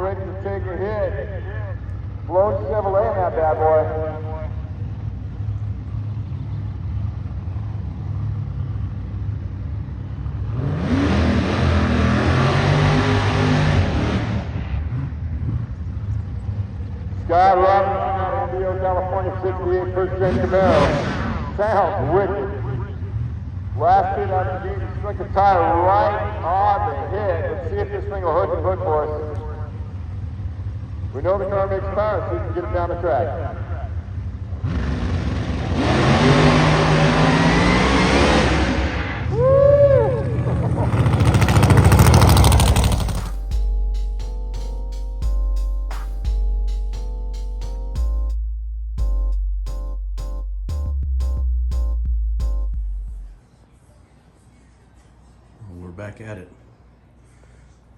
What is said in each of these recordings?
ready to take a hit. Blown Chevrolet in that bad boy. Scott Robinson, MBO California 68 first gen Camaro. Sounds wicked. Last hit out of the gate, he struck the tire right on the hit. Let's see if this thing will hook and hook for us. We know the car makes power, so we can get it down the track. We're back at it.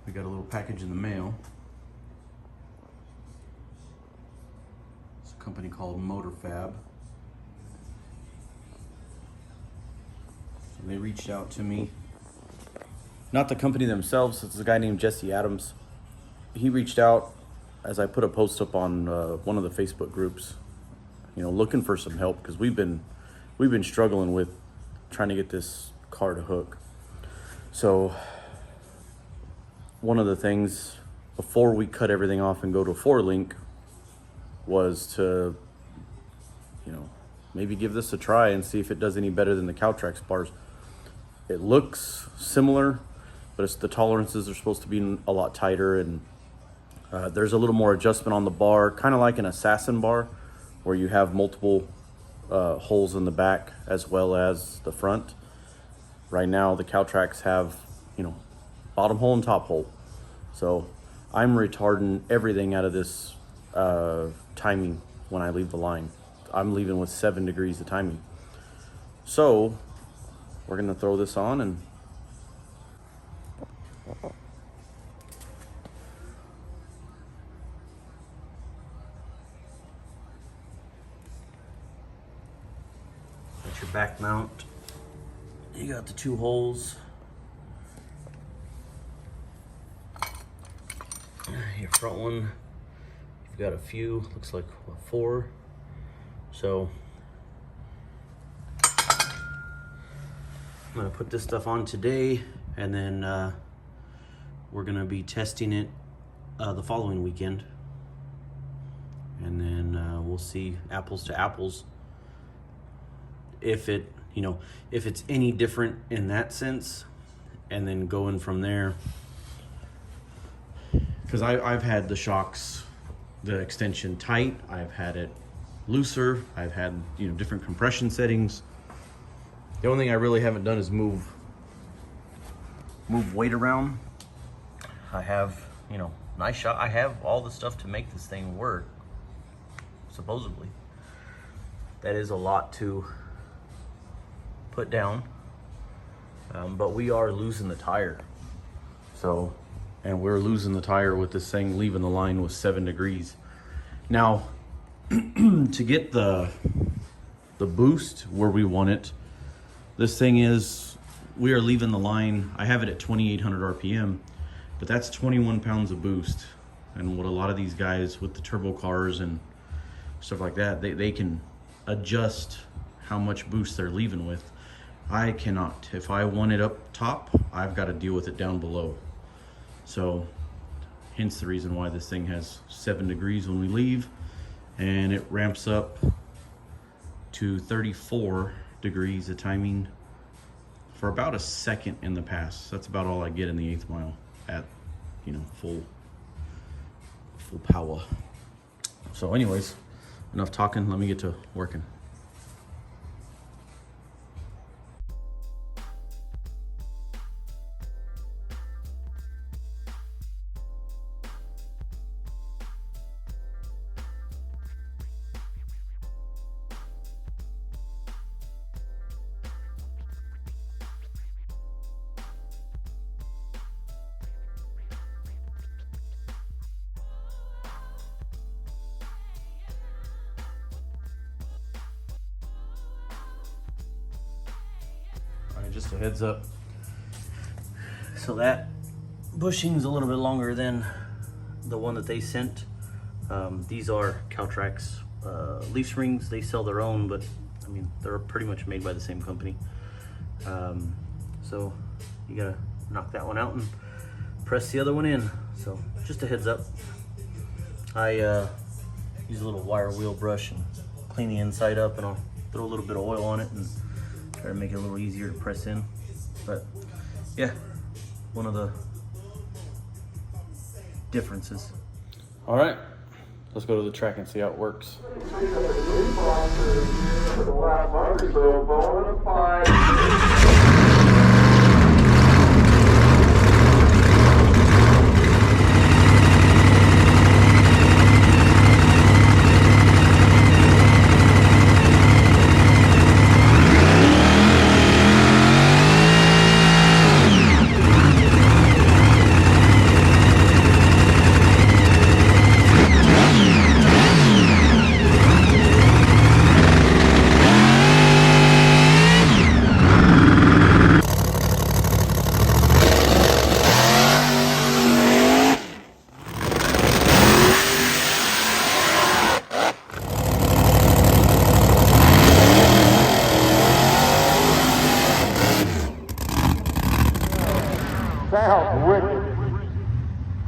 We got a little package in the mail. It's a company called Motorfab. So they reached out to me. Not the company themselves, it's a guy named Jesse Adams. He reached out as I put a post up on one of the Facebook groups, you know, looking for some help because we've been struggling with trying to get this car to hook. So one of the things before we cut everything off and go to 4-link was to, you know, maybe give this a try and see if it does any better than the Caltrac bars. It looks similar, but it's the tolerances are supposed to be a lot tighter, and there's a little more adjustment on the bar, kind of like an assassin bar, where you have multiple holes in the back as well as the front. Right now, the Caltracs have, you know, bottom hole and top hole. So I'm retarding everything out of this timing when I leave the line. I'm leaving with 7 degrees of timing. So we're gonna throw this on and got your back mount. You got the 2 holes. Your front one, you've got a few, looks like what, 4. So I'm gonna put this stuff on today, and then we're gonna be testing it the following weekend. And then we'll see apples to apples if it, you know, if it's any different in that sense, and then going from there. Because I've had the shocks, the extension tight, I've had it looser, I've had, you know, different compression settings. The only thing I really haven't done is move weight around. I have, you know, nice shock. I have all the stuff to make this thing work, supposedly. That is a lot to put down, but we are losing the tire. So, and we're losing the tire with this thing leaving the line with 7 degrees. Now, to get the boost where we want it, this thing is, we are leaving the line, I have it at 2,800 RPM, but that's 21 pounds of boost. And what a lot of these guys with the turbo cars and stuff like that, they can adjust how much boost they're leaving with. I cannot. If I want it up top, I've got to deal with it down below. So, hence the reason why this thing has 7 degrees when we leave, and it ramps up to 34 degrees of timing for about a second in the pass. That's about all I get in the 8th mile at, you know, full power. So anyways, enough talking, let me get to working. Just a heads up. So that bushing's a little bit longer than the one that they sent. These are Caltracs leaf springs. They sell their own, but I mean, they're pretty much made by the same company. So you gotta knock that one out and press the other one in. So just a heads up. I use a little wire wheel brush and clean the inside up, and I'll throw a little bit of oil on it and try to make it a little easier to press in. But yeah, one of the differences. All right, let's go to the track and see how it works. Sounds wicked.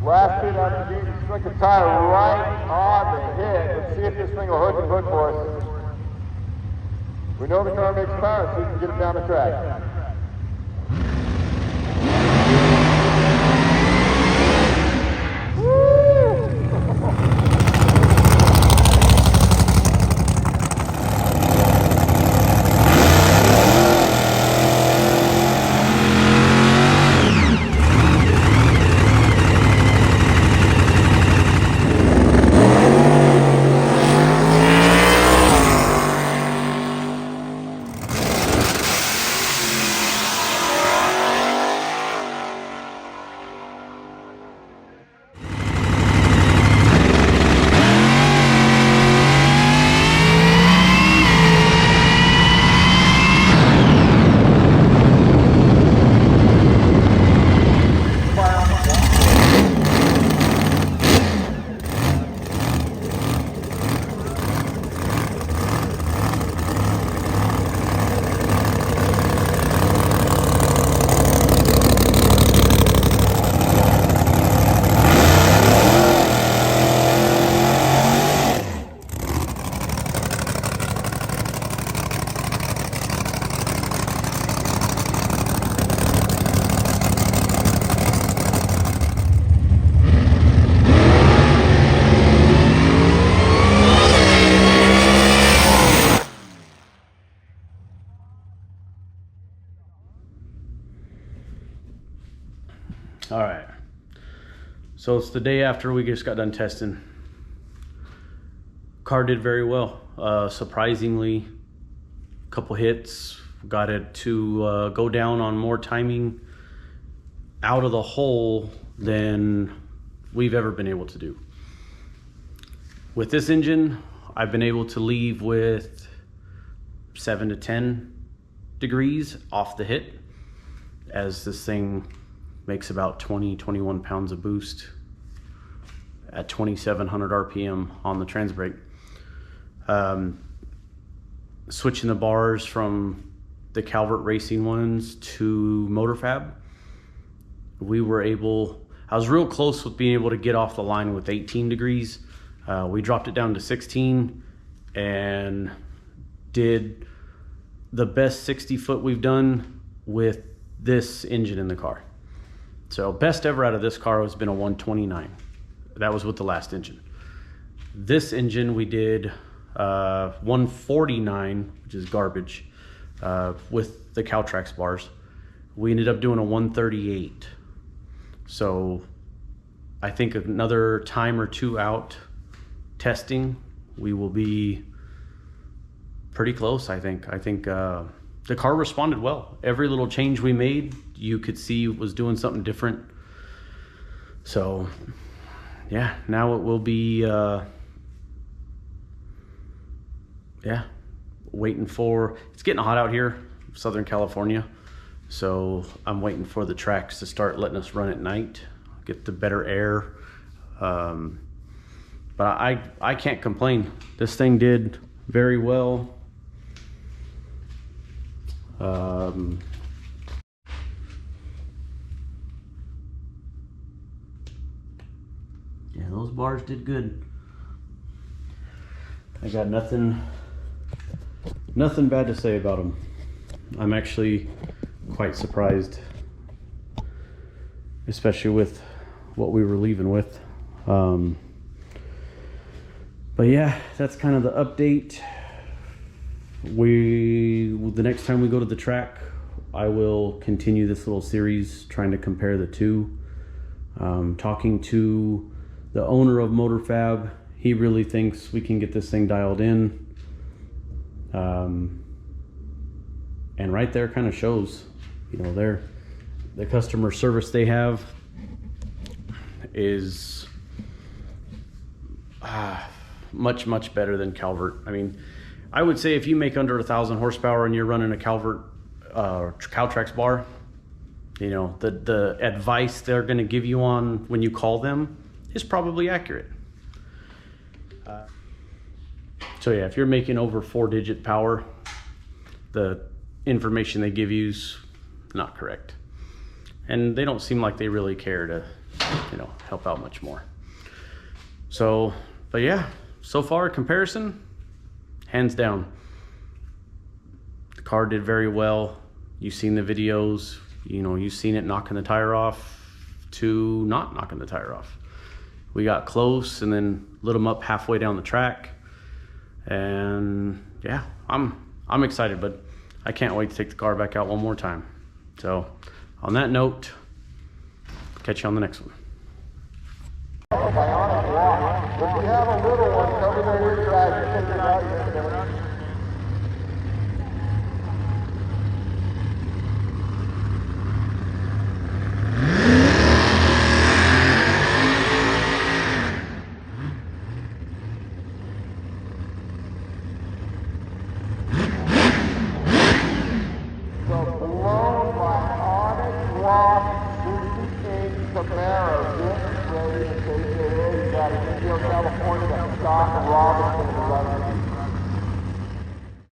Last hit on the beat, slick a tire right on the head. Let's see if this thing will hook and hook for us. We know the car makes power, so we can get it down the track. All right, so it's the day after we just got done testing. Car did very well. Surprisingly, a couple hits, got it to go down on more timing out of the hole than we've ever been able to do. With this engine, I've been able to leave with 7 to 10 degrees off the hit, as this thing makes about 21 pounds of boost at 2,700 RPM on the trans brake. Switching the bars from the Calvert Racing ones to Motorfab, we were able, I was real close with being able to get off the line with 18 degrees. We dropped it down to 16 and did the best 60 foot we've done with this engine in the car. So best ever out of this car has been a 129. That was with the last engine. This engine we did 149, which is garbage, with the Caltrac bars. We ended up doing a 138. So I think another time or two out testing, we will be pretty close, I think. The car responded well. Every little change we made, you could see was doing something different. So yeah, now it will be, waiting for, it's getting hot out here, Southern California. So I'm waiting for the tracks to start letting us run at night, get the better air. But I can't complain. This thing did very well. Yeah, those bars did good. I got nothing bad to say about them. I'm actually quite surprised, especially with what we were leaving with. But yeah, that's kind of the update. The next time we go to the track, I will continue this little series trying to compare the two. Talking to the owner of Motorfab, he really thinks we can get this thing dialed in. And right there kind of shows, you know, the customer service they have is much better than Calvert. I mean, I would say if you make under 1,000 horsepower and you're running a Calvert Caltracs bar, you know, the advice they're going to give you on when you call them is probably accurate. So yeah, if you're making over 4-digit power, the information they give you's not correct. And they don't seem like they really care to, you know, help out much more. So, but yeah, so far comparison, hands down, the car did very well. You've seen the videos, you know, you've seen it knocking the tire off to not knocking the tire off. We got close and then lit them up halfway down the track. And yeah, I'm excited, but I can't wait to take the car back out one more time. So on that note, catch you on the next one. If you have a little one, cover their ear guys, you take it out, you can do it. So blown by Onyx Rock 68 Camaro, getting ready to take it in. You got a California, Scott Robinson running.